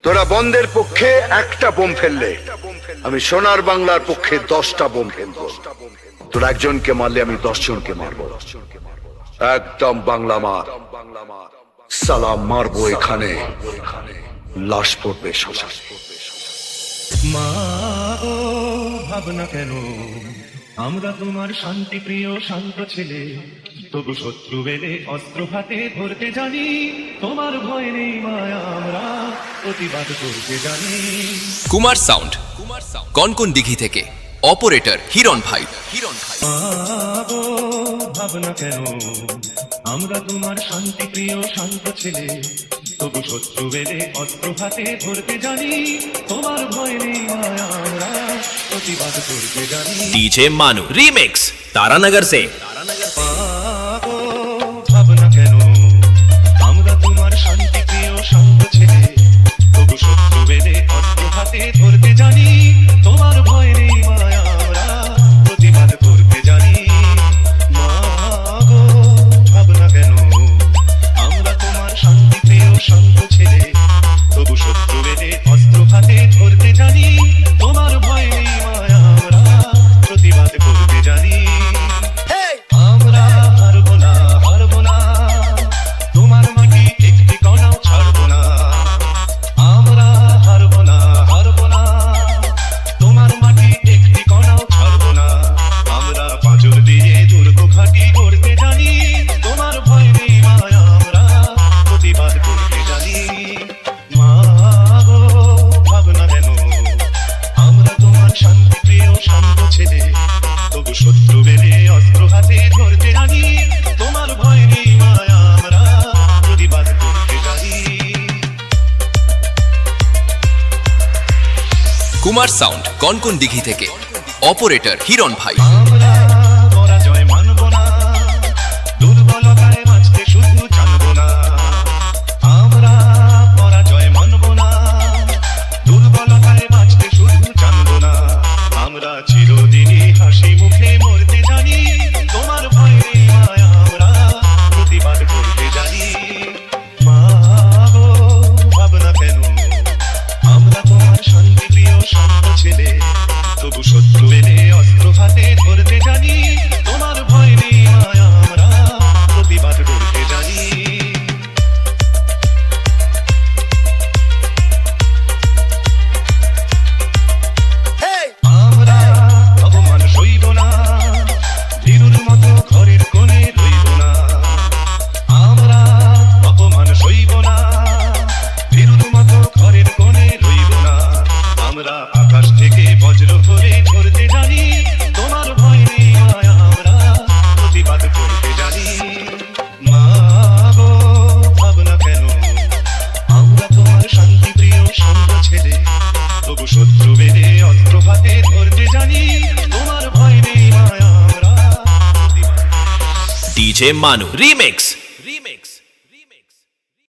তোরা বন্ধের পক্ষে একটা বোম ফেললে আমি সোনার বাংলার পক্ষে 10টা বোম ফেলবো। তোরা একজনকে মারলে আমি 10 জনকে মারবো। একদম বাংলা মার। সালাম মারবো এখানে, লাশ পড়বে সবার। মা ও ভাবনা কেন, আমরা তোমার শান্তি প্রিয় শান্ত ছেলে, তবু শত্রু বেলে অস্ত্র হাতে ধরতে জানি। তোমার ভয় নেই মায়া, আমরা প্রতিবাদ করতে জানি। কুমার সাউন্ড, কনকন দিঘি থেকে অপারেটর হিরণ ভাই। মা ও ভাবনা কেন, আমরা তোমার শান্তি প্রিয় শান্ত ছেলে, তবু শত্রু বেলে অস্ত্র হাতে ধরতে জানি। তোমার ভয় নেই মায়া, আমরা প্রতিবাদ করতে জানি। डीजे मानू रीमिक्स तारानगर से। ও ভাবনা কেন, আমরা তোমার শান্তি প্রিয় শান্ত ছেলে, তবু শত্রু বেলে অস্ত্র হাতে ধরতে জানি। তোমার ভয় নেই মায়া, আমরা প্রতিবাদ করতে জানি। মা গো ভাবনা কেন, আমরা তোমার শান্তি প্রিয় শান্ত ছেলে, তবু শত্রু বেলে অস্ত্র হাতে ধরতে জানি। তোমার ভয় নেই মায়া, আমরা প্রতিবাদ করতে জানি। আমরা হারবো না, হারবো না, তোমার মাটি একটি কণাও ছাড়বো না। আমরা হারবো না, হারবো না, তোমার মাটি একটি কণাও ছাড়বো না। আমরা পাঁজর দিয়ে দুর্গ ঘাঁটি করতে জানি। তোমার ভয় নেই মায়া, আমরা প্রতিবাদ করতে জানি। মা গো ভাবনা কেন, আমরা তোমার শান্তি প্রিয় শান্ত ছেলে, তবু শত্রু বেলে অস্ত্র হাতে ধরতে জানি। তোমার ভয় নেই মায়া, আমরা প্রতিবাদ করতে জানি। কুমার সাউন্ড, কনকন দিঘি থেকে অপারেটর হিরণ ভাই। আমরা পরাজয় মানব না, দুর্বলতায় বাঁচতে শুধু জানবো না। আমরা পরাজয় মানব না, দুর্বলতায় বাঁচতে শুধু জানবো না। আমরা চিরদিনই হাসি মুখে মরতে জানি। তোমার ভয় নেই মায়া, আমরা প্রতিবাদ করতে জানি। মা গো ভাবনা কেন, আমরা তোমার শান্তি প্রিয় শান্ত ছেলে, তবু শত্রু এলে অস্ত্র হাতে ধরতে জানি। তোমার ভয় নেই মায়া, আমরা প্রতিবাদ করতে জানি। আমরা অপমান সইব না, ভীরুর মতো ঘরের কোণে রইব না। আমরা অপমান সইব না, ভীরুর মতো ঘরের কোণে রইব না। আমরা আকাশ থেকে বজ্র করে ধরতে জানি। তোমার ভয় নেই মায়া, আমরা প্রতিবাদ করতে জানি। মা গো ভাবনা কেন, আমরা তোমার শান্তি প্রিয় শান্ত ছেলে, তবু শত্রু বেলে অস্ত্র হাতে ধরতে জানি। তোমার ভয় নেই মায়া, আমরা প্রতিবাদ। डीजे मानू रीमिक्स